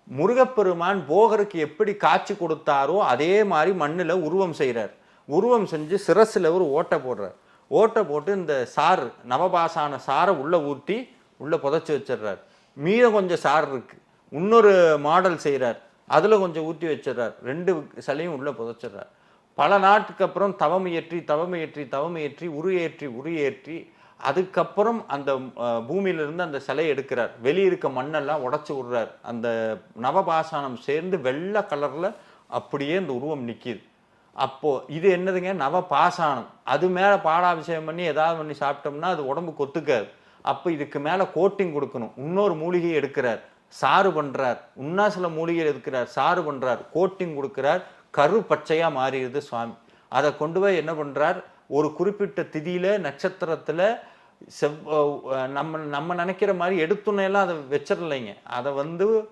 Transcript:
முருகப்பெருமான் போகருக்கு எப்படி காட்சி கொடுத்தாரோ அதே மாதிரி மண்ணில் உருவம் செய்கிறார். உருவம் செஞ்சு சிரசில் ஒரு ஓட்டை போடுறார். ஓட்டை போட்டு இந்த சாறு நவபாசான சாரை உள்ளே ஊற்றி உள்ளே புதைச்சி வச்சிடுறார். மீதம் கொஞ்சம் சாறு இருக்குது. இன்னொரு மாடல் செய்கிறார். அதில் கொஞ்சம் ஊற்றி வச்சிடுறார். 2 சிலையும் உள்ளே புதைச்சிடுறார். பல நாட்டுக்கு அப்புறம் தவமையேற்றி உருயேற்றி அதுக்கப்புறம் அந்த பூமியிலிருந்து அந்த சிலையை எடுக்கிறார். வெளியிருக்க மண்ணெல்லாம் உடச்சி விடுறார். அந்த நவபாசானம் சேர்ந்து வெள்ளை கலரில் அப்படியே இந்த உருவம் நிற்கிது. அப்போது இது என்னதுங்க, நவபாசானம். அது மேலே பாலாபிஷேகம் பண்ணி ஏதாவது பண்ணி சாப்பிட்டோம்னா அது உடம்புக்கு ஒத்துக்காது. அப்போ இதுக்கு மேலே கோட்டிங் கொடுக்கணும். இன்னொரு மூலிகையை எடுக்கிறார், சாறு பண்ணுறார். இன்னும் சில மூலிகை எடுக்கிறார், சாறு பண்ணுறார், கோட்டிங் கொடுக்குறார். கரு பச்சையாக மாறிடுது சுவாமி. அதை கொண்டு போய் என்ன பண்ணுறார், ஒரு குறிப்பிட்ட திதியில் நட்சத்திரத்தில் நம்ம நினைக்கிற மாதிரி எடுத்துனையெல்லாம் அதை வச்சிடலைங்க. அதை